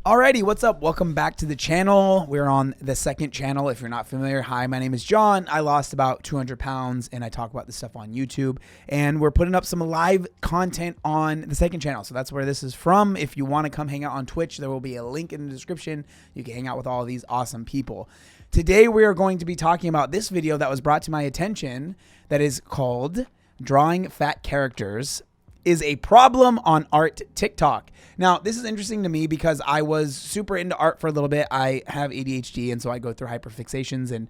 Alrighty, what's up? Welcome back to the channel. We're on the second channel. If you're not familiar, hi, my name is John. I lost about 200 pounds and I talk about this stuff on YouTube. And we're putting up some live content on the second channel. So that's where this is from. If you want to come hang out on Twitch, there will be a link in the description. You can hang out with all of these awesome people. Today, we are going to be talking about this video that was brought to my attention that is called Drawing Fat Characters is a Problem on Art TikTok. Now, this is interesting to me because I was super into art for a little bit. I have ADHD, and so I go through hyperfixations. And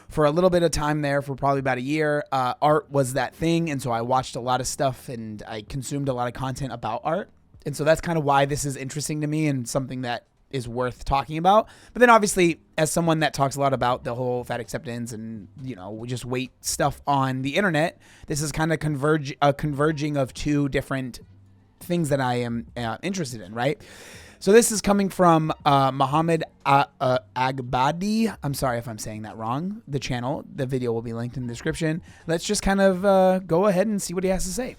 for a little bit of time there, for probably about a year, art was that thing. And so I watched a lot of stuff and I consumed a lot of content about art. And so that's kind of why this is interesting to me and something that is worth talking about. But then obviously, as someone that talks a lot about the whole fat acceptance and, you know, just weight stuff on the internet, this is kind of converging of two different things that I am interested in, right? So this is coming from Mohammed Agbadi. I'm sorry if I'm saying that wrong. The channel, the video will be linked in the description. Let's just kind of go ahead and see what he has to say.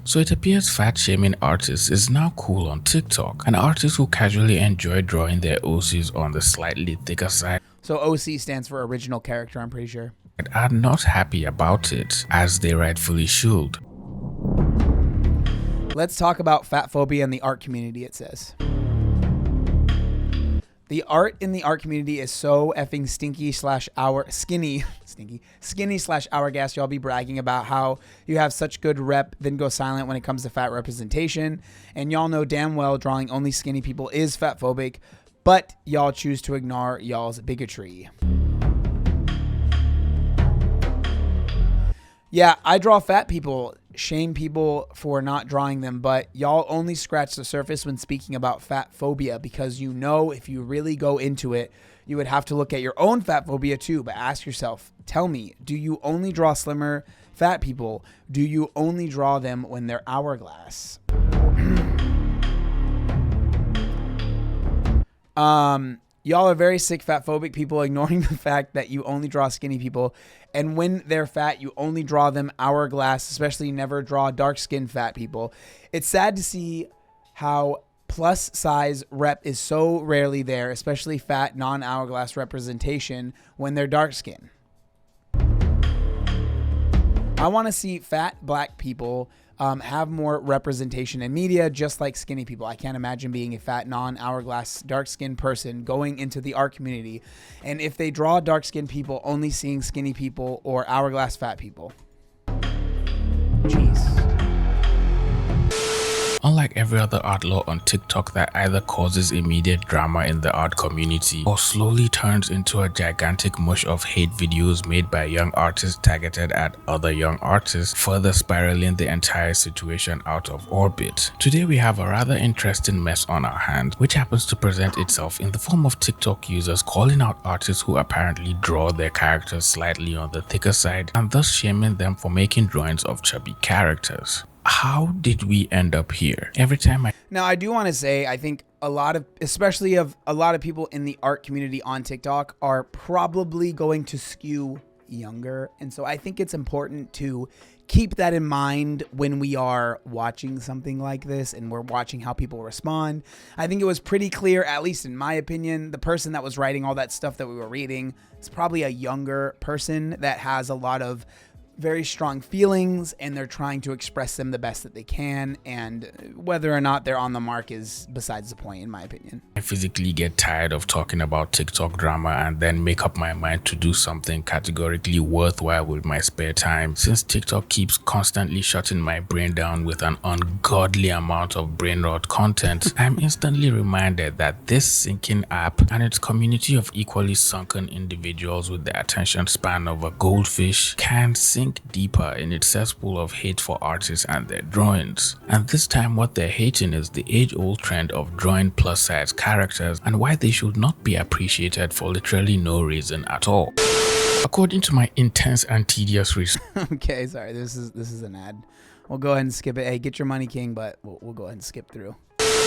So it appears fat shaming artists is now cool on TikTok, and artists who casually enjoy drawing their OCs on the slightly thicker side, so OC stands for original character, I'm pretty sure, are not happy about it, as they rightfully should. Let's talk about fatphobia in the art community, it says. The art in the art community is so effing skinny slash hourglass. Y'all be bragging about how you have such good rep, then go silent when it comes to fat representation. And y'all know damn well drawing only skinny people is fatphobic, but y'all choose to ignore y'all's bigotry. Yeah, I draw fat people, shame people for not drawing them, but y'all only scratch the surface when speaking about fat phobia, because you know if you really go into it, you would have to look at your own fat phobia too. But ask yourself, tell me, do you only draw slimmer fat people? Do you only draw them when they're hourglass? Y'all are very sick fatphobic people, ignoring the fact that you only draw skinny people. And when they're fat, you only draw them hourglass, especially never draw dark-skinned fat people. It's sad to see how plus size rep is so rarely there, especially fat non-hourglass representation when they're dark-skinned. I want to see fat black people have more representation in media, just like skinny people. I can't imagine being a fat, non-hourglass, dark-skinned person going into the art community, and if they draw dark-skinned people, only seeing skinny people or hourglass fat people. Jeez. Unlike every other art law on TikTok that either causes immediate drama in the art community or slowly turns into a gigantic mush of hate videos made by young artists targeted at other young artists, further spiraling the entire situation out of orbit, today we have a rather interesting mess on our hands, which happens to present itself in the form of TikTok users calling out artists who apparently draw their characters slightly on the thicker side and thus shaming them for making drawings of chubby characters. How did we end up here? Now, I do want to say, I think especially a lot of people in the art community on TikTok are probably going to skew younger. And so I think it's important to keep that in mind when we are watching something like this and we're watching how people respond. I think it was pretty clear, at least in my opinion, the person that was writing all that stuff that we were reading is probably a younger person that has a lot of very strong feelings, and they're trying to express them the best that they can, and whether or not they're on the mark is besides the point, in my opinion. I physically get tired of talking about TikTok drama and then make up my mind to do something categorically worthwhile with my spare time. Since TikTok keeps constantly shutting my brain down with an ungodly amount of brain rot content, I'm instantly reminded that this sinking app and its community of equally sunken individuals with the attention span of a goldfish can sink deeper in its cesspool of hate for artists and their drawings. And this time what they're hating is the age-old trend of drawing plus-size characters and why they should not be appreciated for literally no reason at all. According to my intense and tedious research. Okay, sorry, this is an ad. We'll go ahead and skip it. Hey, get your money, King, but we'll go ahead and skip through.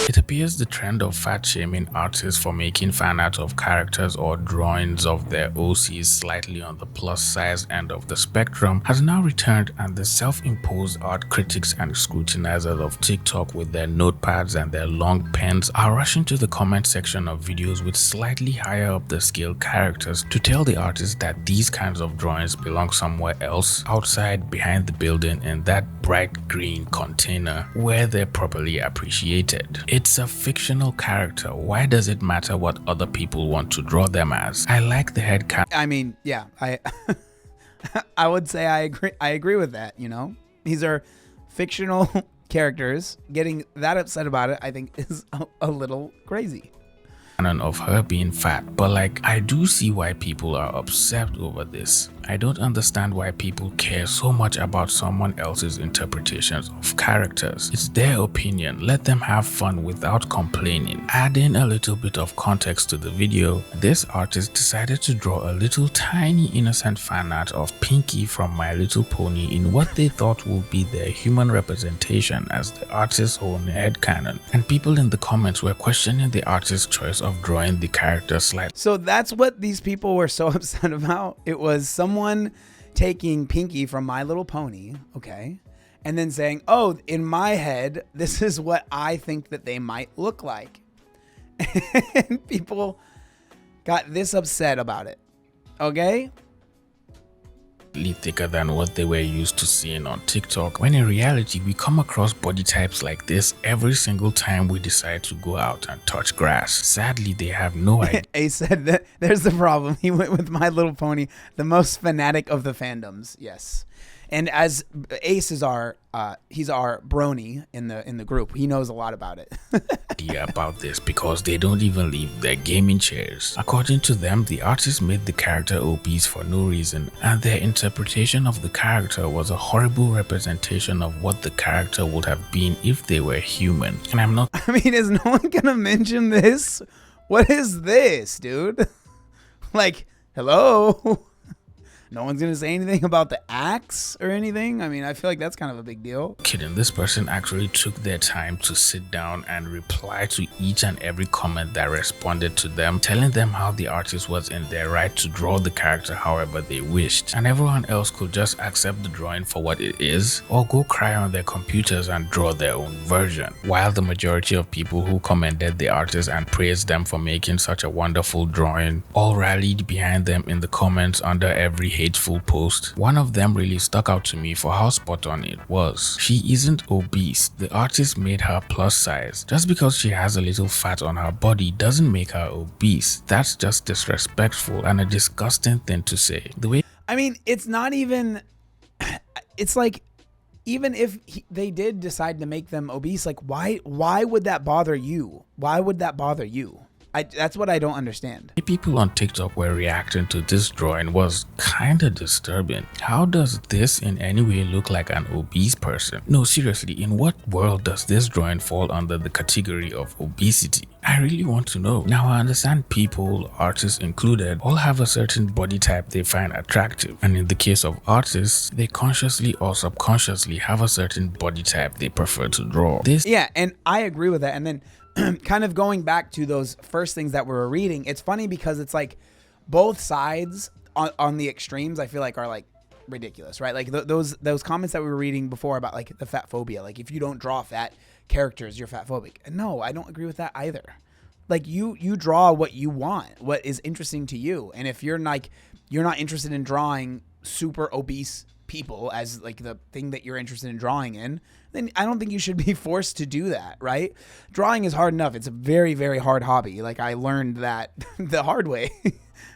It appears the trend of fat shaming artists for making fan art of characters or drawings of their OCs slightly on the plus size end of the spectrum has now returned, and the self-imposed art critics and scrutinizers of TikTok with their notepads and their long pens are rushing to the comment section of videos with slightly higher up the scale characters to tell the artists that these kinds of drawings belong somewhere else, outside behind the building in that bright green container where they're properly appreciated. It's a fictional character. Why does it matter what other people want to draw them as? I like the headcanon. I mean, yeah, I would say I agree with that, you know? These are fictional characters. Getting that upset about it, I think, is a little crazy. Of her being fat, but like, I do see why people are upset over this. I don't understand why people care so much about someone else's interpretations of characters. It's their opinion. Let them have fun without complaining. Adding a little bit of context to the video, this artist decided to draw a little tiny innocent fan art of Pinky from My Little Pony in what they thought would be their human representation as the artist's own headcanon. And people in the comments were questioning the artist's choice of drawing the character slightly. So that's what these people were so upset about. It was someone taking Pinky from My Little Pony, okay, and then saying, oh, in my head, this is what I think that they might look like. And people got this upset about it, okay? Thicker than what they were used to seeing on TikTok, when in reality we come across body types like this every single time we decide to go out and touch grass. Sadly, they have no idea. Ace said that there's the problem. He went with My Little Pony, the most fanatic of the fandoms. Yes. And as Ace is he's our brony in the group. He knows a lot about it. About this because they don't even leave their gaming chairs. According to them, the artist made the character obese for no reason, and their interpretation of the character was a horrible representation of what the character would have been if they were human. And I'm not. I mean, is no one gonna mention this? What is this, dude? Like, hello? No one's gonna say anything about the axe or anything. I mean, I feel like that's kind of a big deal. Kidding, this person actually took their time to sit down and reply to each and every comment that responded to them, telling them how the artist was in their right to draw the character however they wished, and everyone else could just accept the drawing for what it is, or go cry on their computers and draw their own version. While the majority of people who commended the artist and praised them for making such a wonderful drawing all rallied behind them in the comments under every hateful post. One of them really stuck out to me for how spot on it was. She isn't obese. The artist made her plus size. Just because she has a little fat on her body doesn't make her obese. That's just disrespectful and a disgusting thing to say. The way I mean, it's not even. It's like, even if they did decide to make them obese, like why would that bother you? Why would that bother you? That's what I don't understand. People on TikTok were reacting to this drawing was kinda disturbing. How does this in any way look like an obese person? No, seriously, in what world does this drawing fall under the category of obesity? I really want to know. Now, I understand people, artists included, all have a certain body type they find attractive. And in the case of artists, they consciously or subconsciously have a certain body type they prefer to draw. Yeah, and I agree with that. And then kind of going back to those first things that we were reading, it's funny because it's like both sides on the extremes, I feel like, are like ridiculous, right? Like those comments that we were reading before about like the fat phobia, like if you don't draw fat characters, you're fat phobic. And no, I don't agree with that either. Like you draw what you want, what is interesting to you. And if you're not interested in drawing super obese people as like the thing that you're interested in drawing in, then I don't think you should be forced to do that, right? Drawing is hard enough. It's a very, very hard hobby. Like I learned that the hard way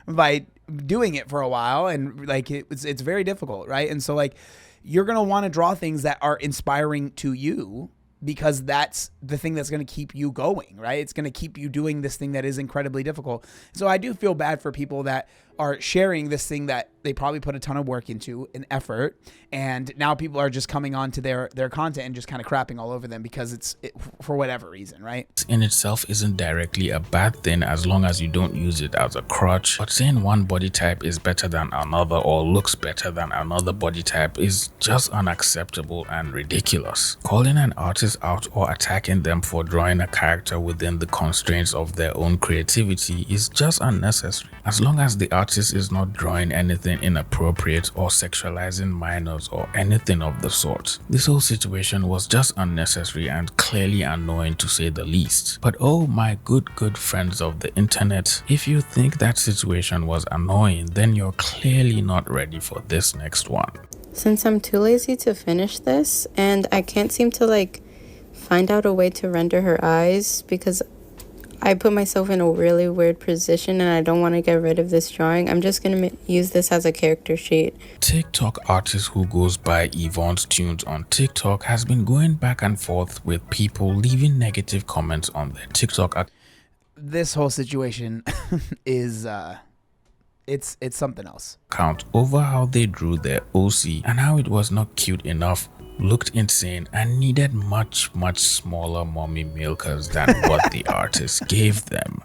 by doing it for a while, and like it's very difficult, right? And so like you're going to want to draw things that are inspiring to you, because that's the thing that's going to keep you going, right? It's going to keep you doing this thing that is incredibly difficult. So I do feel bad for people that are sharing this thing that they probably put a ton of work into, an effort, and now people are just coming on to their content and just kind of crapping all over them because it's for whatever reason, right? In itself isn't directly a bad thing as long as you don't use it as a crutch. But saying one body type is better than another or looks better than another body type is just unacceptable and ridiculous. Calling an artist artists out or attacking them for drawing a character within the constraints of their own creativity is just unnecessary. As long as the artist is not drawing anything inappropriate or sexualizing minors or anything of the sort. This whole situation was just unnecessary and clearly annoying to say the least. But oh my good friends of the internet, if you think that situation was annoying, then you're clearly not ready for this next one. Since I'm too lazy to finish this and I can't seem to find out a way to render her eyes because I put myself in a really weird position and I don't want to get rid of this drawing, I'm just going to use this as a character sheet. TikTok artist who goes by Ivons Tunes on TikTok has been going back and forth with people leaving negative comments on their TikTok. This whole situation is it's something else. Account over how they drew their OC and how it was not cute enough, looked insane, and needed much smaller mommy milkers than what the artist gave them.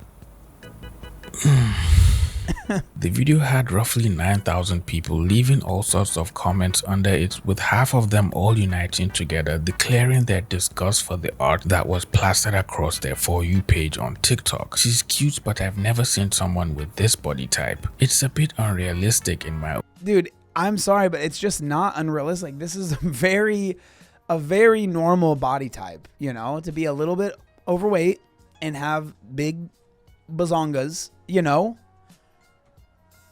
The video had roughly 9,000 people leaving all sorts of comments under it, with half of them all uniting together, declaring their disgust for the art that was plastered across their For You page on TikTok. She's cute, but I've never seen someone with this body type. It's a bit unrealistic in my... Dude, I'm sorry, but it's just not unrealistic. This is a very normal body type, to be a little bit overweight and have big bazongas,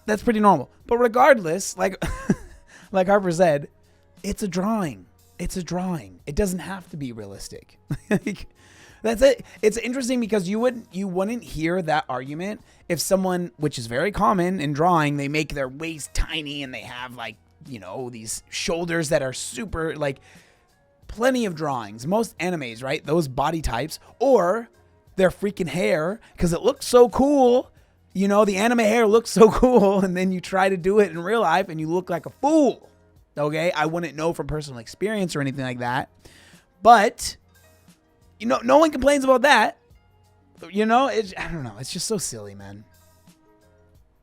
That's pretty normal. But regardless, like Harper said, it's a drawing. It's a drawing. It doesn't have to be realistic. That's it. It's interesting because you wouldn't hear that argument if someone, which is very common in drawing, they make their waist tiny and they have these shoulders that are super, plenty of drawings. Most animes, right? Those body types, or their freaking hair, because it looks so cool. The anime hair looks so cool, and then you try to do it in real life and you look like a fool. Okay? I wouldn't know from personal experience or anything like that. But, no one complains about that. I don't know. It's just so silly, man.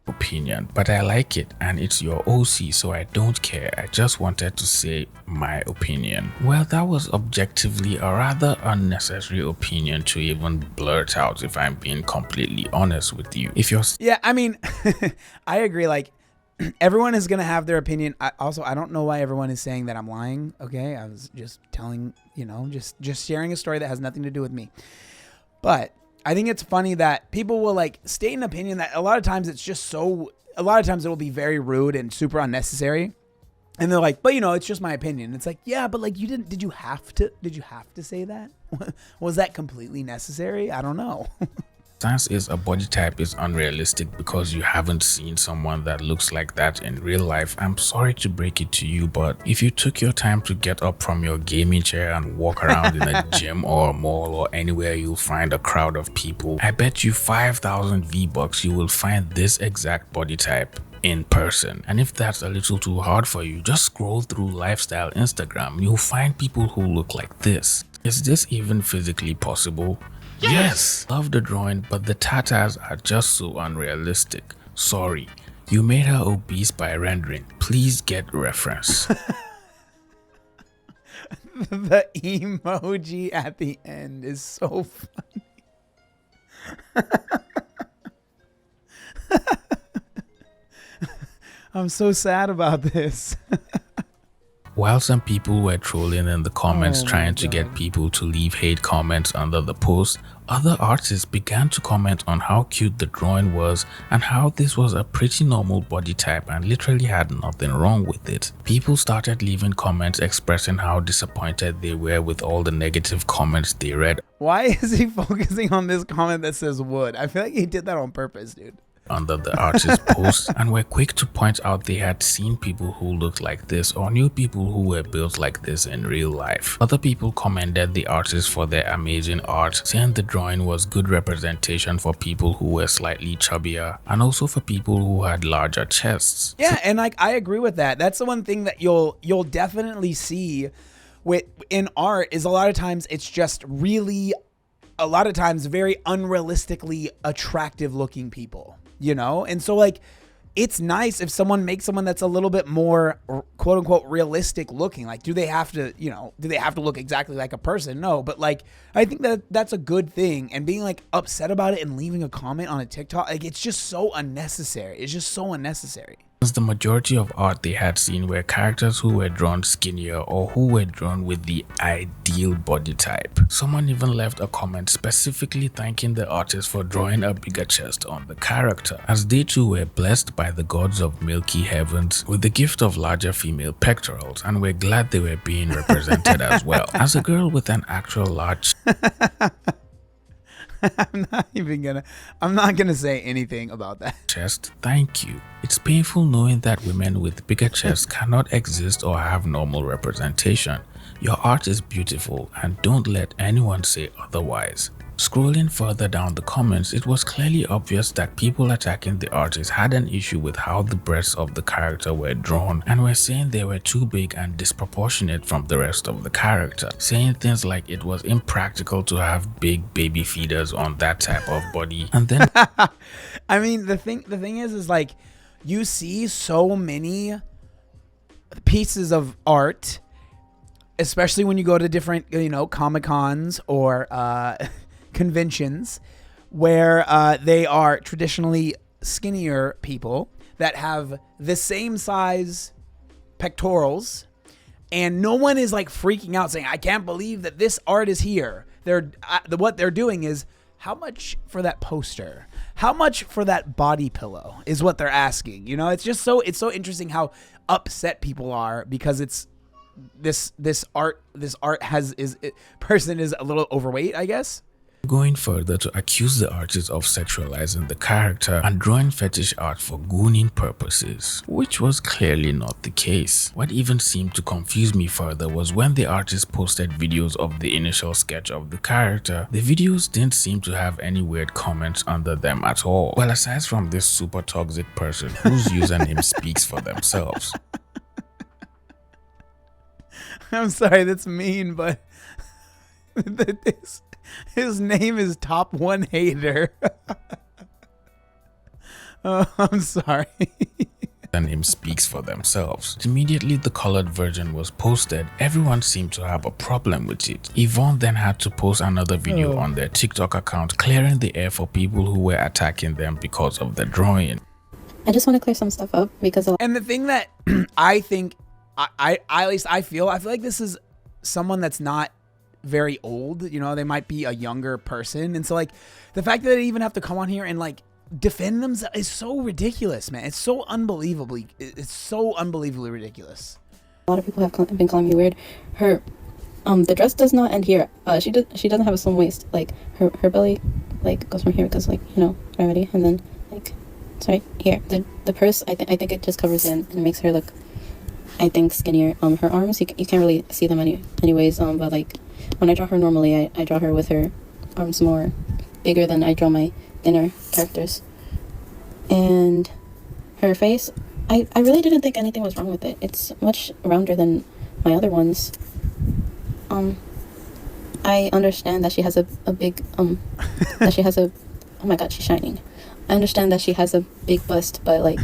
Opinion, but I like it and it's your OC, so I don't care. I just wanted to say my opinion. Well, that was objectively a rather unnecessary opinion to even blurt out, if I'm being completely honest with you. Yeah, I mean, I agree. Everyone is gonna have their opinion. I don't know why everyone is saying that I'm lying. Okay, I was just telling, just sharing a story that has nothing to do with me. But I think it's funny that people will state an opinion that a lot of times it will be very rude and super unnecessary. And they're like, but it's just my opinion. It's like, yeah, but did you have to say that? Was that completely necessary? I don't know. Stance is a body type is unrealistic because you haven't seen someone that looks like that in real life. I'm sorry to break it to you, but if you took your time to get up from your gaming chair and walk around in a gym or a mall or anywhere you'll find a crowd of people, I bet you 5,000 V-Bucks you will find this exact body type in person. And if that's a little too hard for you, just scroll through lifestyle Instagram. You'll find people who look like this. Is this even physically possible? Yes! Love the drawing, but the tatas are just so unrealistic. Sorry. You made her obese by rendering. Please get reference. The emoji at the end is so funny. I'm so sad about this. While some people were trolling in the comments trying to get people to leave hate comments under the post, other artists began to comment on how cute the drawing was and how this was a pretty normal body type and literally had nothing wrong with it. People started leaving comments expressing how disappointed they were with all the negative comments they read. Why is he focusing on this comment that says wood? I feel like he did that on purpose, dude. Under the artist's post, and were quick to point out they had seen people who looked like this or knew people who were built like this in real life. Other people commended the artist for their amazing art, saying the drawing was good representation for people who were slightly chubbier and also for people who had larger chests. Yeah, and I agree with that. That's the one thing that you'll definitely see in art is a lot of times it's just really very unrealistically attractive looking people. And so it's nice if someone makes someone that's a little bit more quote unquote realistic looking. Like, do they have to, do they have to look exactly like a person? No, but like, I think that that's a good thing. And being like upset about it and leaving a comment on a TikTok, like, it's just so unnecessary. It's just so unnecessary. The majority of art they had seen were characters who were drawn skinnier or who were drawn with the ideal body type. Someone even left a comment specifically thanking the artist for drawing a bigger chest on the character, as they too were blessed by the gods of milky heavens with the gift of larger female pectorals and were glad they were being represented as well. As a girl with an actual large I'm not gonna say anything about that. Chest, thank you. It's painful knowing that women with bigger chests cannot exist or have normal representation. Your art is beautiful and don't let anyone say otherwise. Scrolling further down the comments, it was clearly obvious that people attacking the artist had an issue with how the breasts of the character were drawn and were saying they were too big and disproportionate from the rest of the character, saying things like it was impractical to have big baby feeders on that type of body. And then I mean, the thing is like, you see so many pieces of art, especially when you go to different, Comic-Cons or conventions, where they are traditionally skinnier people that have the same size pectorals, and no one is like freaking out saying, I can't believe that this art is here. What they're doing is, how much for that poster? How much for that body pillow is what they're asking. It's just it's so interesting how upset people are because it's this person is a little overweight, I guess. Going further to accuse the artist of sexualizing the character and drawing fetish art for gooning purposes, which was clearly not the case. What even seemed to confuse me further was when the artist posted videos of the initial sketch of the character. The videos didn't seem to have any weird comments under them at all. Well, aside from this super toxic person whose username speaks for themselves. I'm sorry, that's mean, but his name is Top One Hater. Oh, I'm sorry. The name speaks for themselves. Immediately the colored version was posted, everyone seemed to have a problem with it. Ivons then had to post another video on their TikTok account clearing the air for people who were attacking them because of the drawing. I just want to clear some stuff up because and the thing that I think at least I feel like this is someone that's not very old. They might be a younger person, and so like the fact that they even have to come on here and like defend themselves is so ridiculous, man. It's so unbelievably ridiculous. A lot of people have been calling me weird. Her the dress does not end here. She doesn't have a slim waist. Like her belly like goes from here because like gravity, and then like sorry here the purse I think it just covers in and makes her look I think skinnier. Her arms you can't really see them anyways. But like when I draw her normally, I draw her with her arms more bigger than I draw my thinner characters. And her face, I really didn't think anything was wrong with it. It's much rounder than my other ones. I understand that she has a big that she has a oh my god, she's shining. I understand that she has a big bust, but like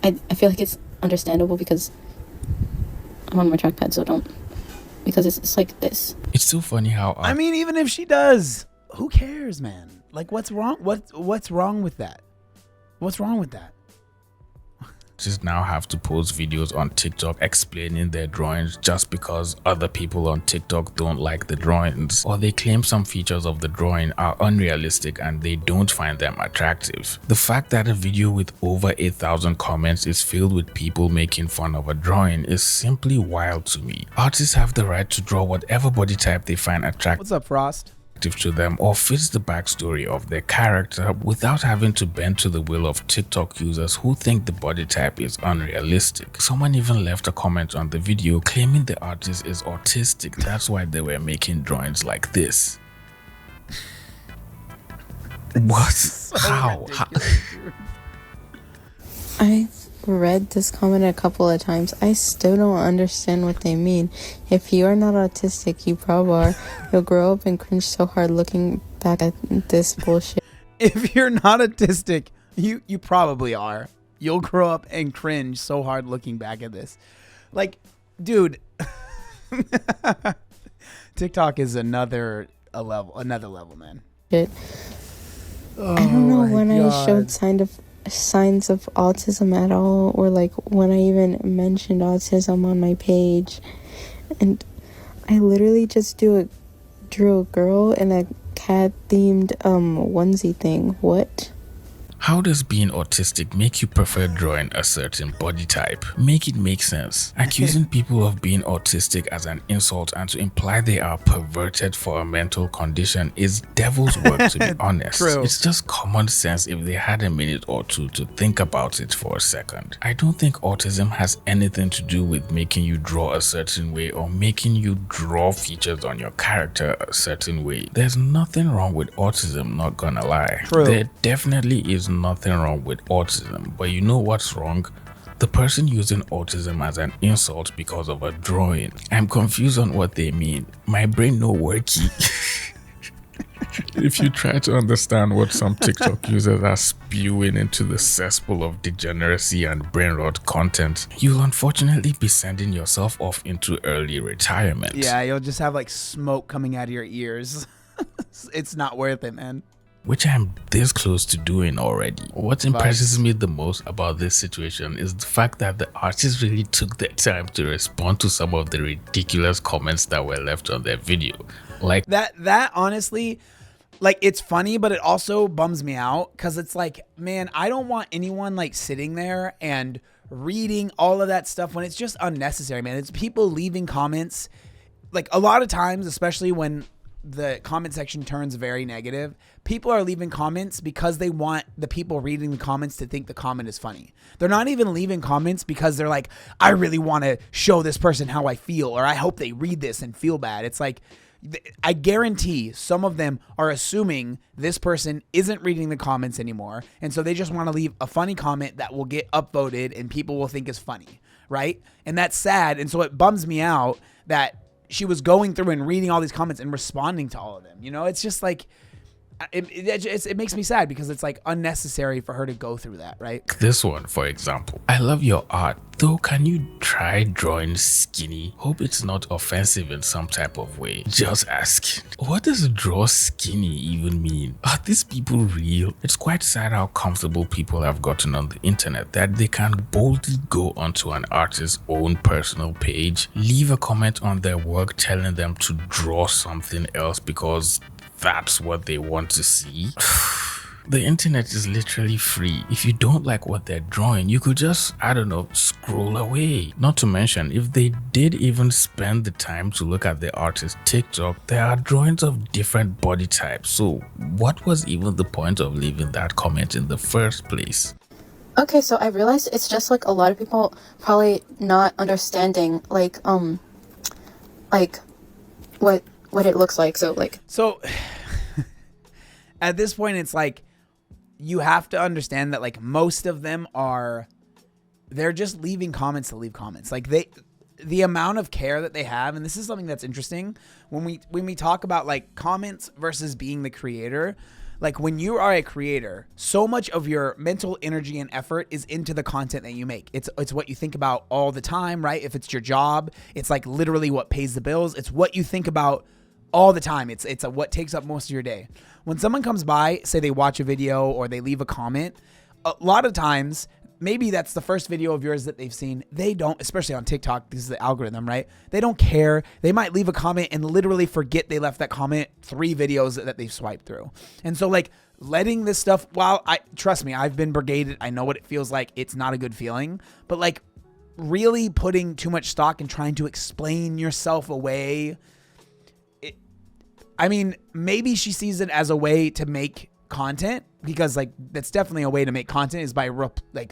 I feel like it's understandable because I'm on my trackpad, so don't, because it's like this. It's so funny how I mean, even if she does, who cares, man? Like, what's wrong? What's wrong with that? What's wrong with that? Just now have to post videos on TikTok explaining their drawings just because other people on TikTok don't like the drawings, or they claim some features of the drawing are unrealistic and they don't find them attractive. The fact that a video with over 8,000 comments is filled with people making fun of a drawing is simply wild to me. Artists have the right to draw whatever body type they find attractive. What's up, Frost? To them or fits the backstory of their character without having to bend to the will of TikTok users who think the body type is unrealistic. Someone even left a comment on the video claiming the artist is autistic, that's why they were making drawings like this. What? So How? I read this comment a couple of times. I still don't understand what they mean. If you are not autistic, you probably are. You'll grow up and cringe so hard looking back at this bullshit. If you're not autistic, you probably are. You'll grow up and cringe so hard looking back at this. Like, dude, TikTok is another level, man. Shit. I don't know when I showed signs of autism at all, or like when I even mentioned autism on my page. And I literally just drew a girl in a cat themed onesie thing. What? How does being autistic make you prefer drawing a certain body type? Make it make sense. Accusing people of being autistic as an insult and to imply they are perverted for a mental condition is devil's work, to be honest. True. It's just common sense if they had a minute or two to think about it for a second. I don't think autism has anything to do with making you draw a certain way or making you draw features on your character a certain way. There's nothing wrong with autism, not gonna lie. True. There definitely is nothing wrong with autism, but you know what's wrong? The person using autism as an insult because of a drawing. I'm confused on what they mean. My brain no worky. If you try to understand what some TikTok users are spewing into the cesspool of degeneracy and brain rot content, you'll unfortunately be sending yourself off into early retirement. Yeah, you'll just have like smoke coming out of your ears. It's not worth it, man. Which I'm this close to doing already. What impresses me the most about this situation is the fact that the artists really took their time to respond to some of the ridiculous comments that were left on their video. Like that honestly, like, it's funny, but it also bums me out because it's like, man, I don't want anyone like sitting there and reading all of that stuff when it's just unnecessary, man. It's people leaving comments. Like, a lot of times, especially when the comment section turns very negative, people are leaving comments because they want the people reading the comments to think the comment is funny. They're not even leaving comments because they're like, I really want to show this person how I feel, or I hope they read this and feel bad. It's like, I guarantee some of them are assuming this person isn't reading the comments anymore, and so they just want to leave a funny comment that will get upvoted and people will think is funny, right? And that's sad, and so it bums me out that she was going through and reading all these comments and responding to all of them. You know, it's just like, it makes me sad because it's like unnecessary for her to go through that, right? this one, for example. I love your art, though can you try drawing skinny? Hope it's not offensive in some type of way. Just asking. What does draw skinny even mean? Are these people real? It's quite sad how comfortable people have gotten on the internet that they can boldly go onto an artist's own personal page, leave a comment on their work telling them to draw something else because that's what they want to see. The internet is literally free. If you don't like what they're drawing, you could just, I don't know, scroll away. Not to mention, if they did even spend the time to look at the artist's TikTok, there are drawings of different body types. So what was even the point of leaving that comment in the first place? Okay, so I realized it's just like a lot of people probably not understanding like what it looks like. So at this point, it's like, you have to understand that like most of them they're just leaving comments to leave comments. Like, the amount of care that they have, and this is something that's interesting when we talk about like comments versus being the creator. Like, when you are a creator, so much of your mental energy and effort is into the content that you make. It's what you think about all the time, right? If it's your job, it's like literally what pays the bills. It's what you think about all the time. It's what takes up most of your day. When someone comes by, say they watch a video or they leave a comment, a lot of times, maybe that's the first video of yours that they've seen. They don't, especially on TikTok, this is the algorithm, right? They don't care. They might leave a comment and literally forget they left that comment 3 videos that they've swiped through. And so like letting this stuff, trust me, I've been brigaded. I know what it feels like. It's not a good feeling, but like really putting too much stock in trying to explain yourself away. I mean, maybe she sees it as a way to make content, because like that's definitely a way to make content, is by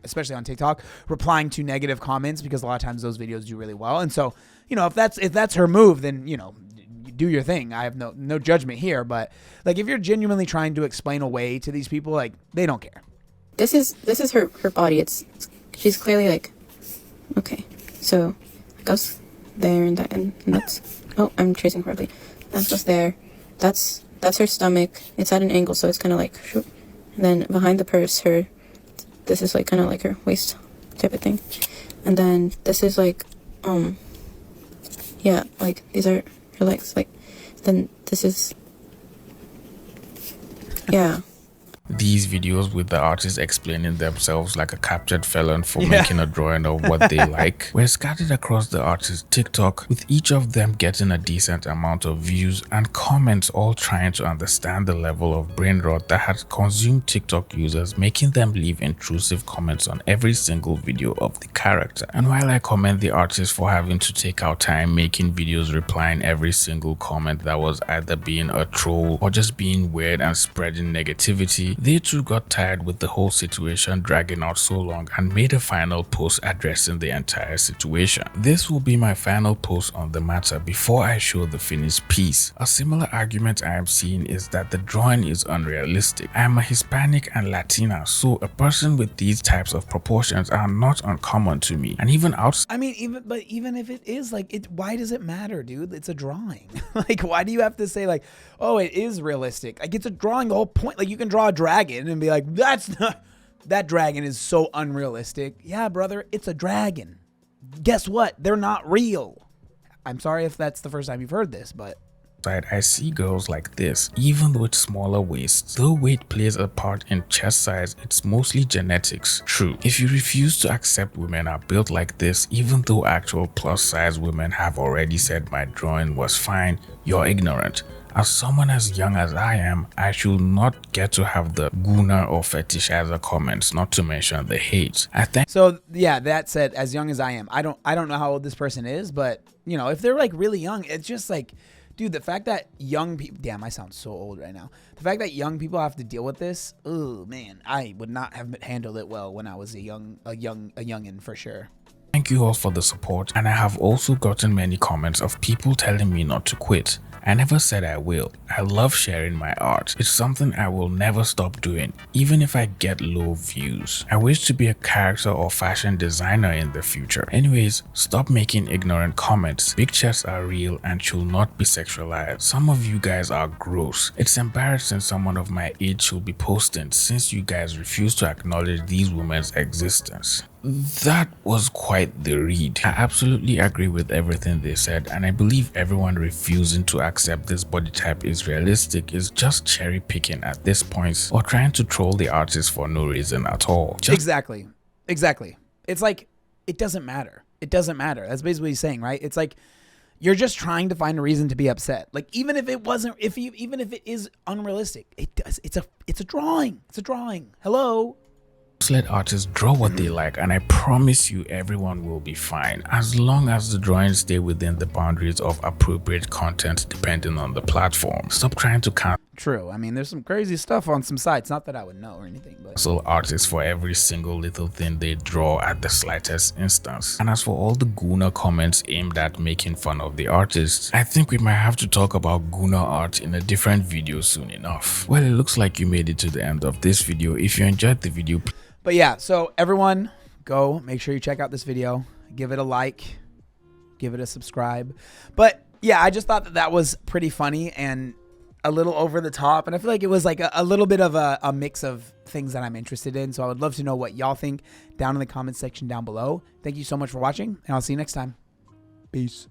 especially on TikTok, replying to negative comments, because a lot of times those videos do really well. And so, you know, if that's her move, then, you know, do your thing. I have no judgment here, but like if you're genuinely trying to explain away to these people, like they don't care. this is her body. She's clearly like, okay, so it goes there and that, and that's, oh, I'm tracing correctly. That's just there. That's her stomach. It's at an angle, so it's kind of like, and then behind the purse, her this is like kind of like her waist type of thing. And then this is like, yeah, like these are her legs. Like, then this is, yeah. These videos with the artists explaining themselves like a captured felon for making a drawing of what they like were scattered across the artist's TikTok, with each of them getting a decent amount of views and comments, all trying to understand the level of brain rot that had consumed TikTok users, making them leave intrusive comments on every single video of the character. And while I commend the artists for having to take out time making videos replying every single comment that was either being a troll or just being weird and spreading negativity, they too got tired with the whole situation dragging out so long and made a final post addressing the entire situation. This will be my final post on the matter before I show the finished piece. A similar argument I am seeing is that the drawing is unrealistic. I am a Hispanic and Latina, so a person with these types of proportions are not uncommon to me. And even outside, I mean, even if it is, like, why does it matter, dude? It's a drawing. Like, why do you have to say, like, oh, it is realistic? Like, it's a drawing. The whole point, like, you can draw a dragon and be like, that's not, that dragon is so unrealistic. Yeah, brother, it's a dragon. Guess what? They're not real. I'm sorry if that's the first time you've heard this, but I see girls like this, even with smaller waists. Though weight plays a part in chest size, it's mostly genetics. True, if you refuse to accept women are built like this, even though actual plus size women have already said my drawing was fine, you're ignorant. As someone as young as I am, I should not get to have the gooner or fetishizer comments, not to mention the hate. I think so. Yeah, that said, as young as I am, I don't know how old this person is, but you know, if they're like really young, it's just like, dude, the fact that young people, damn, I sound so old right now. The fact that young people have to deal with this, oh man, I would not have handled it well when I was a youngin' for sure. Thank you all for the support, and I have also gotten many comments of people telling me not to quit. I never said I will. I love sharing my art. It's something I will never stop doing, even if I get low views. I wish to be a character or fashion designer in the future. Anyways, stop making ignorant comments. Big chests are real and should not be sexualized. Some of you guys are gross. It's embarrassing someone of my age should be posting, since you guys refuse to acknowledge these women's existence. That was quite the read. I absolutely agree with everything they said, and I believe everyone refusing to accept this body type is realistic is just cherry picking at this point, or trying to troll the artist for no reason at all. Exactly. It's like, it doesn't matter. It doesn't matter. That's basically what he's saying, right? It's like, you're just trying to find a reason to be upset. Like, even if it wasn't, even if it is unrealistic, it's a drawing. It's a drawing. Hello. Let artists draw what they like, and I promise you everyone will be fine, as long as the drawings stay within the boundaries of appropriate content depending on the platform. Stop trying to True. I mean, there's some crazy stuff on some sites. Not that I would know or anything, but cancel artists for every single little thing they draw at the slightest instance. And as for all the gooner comments aimed at making fun of the artists, I think we might have to talk about gooner art in a different video soon enough. Well, it looks like you made it to the end of this video. If you enjoyed the video, but yeah, so everyone go make sure you check out this video, give it a like, give it a subscribe. But yeah, I just thought that was pretty funny and a little over the top. And I feel like it was like a little bit of a mix of things that I'm interested in. So I would love to know what y'all think down in the comments section down below. Thank you so much for watching, and I'll see you next time. Peace.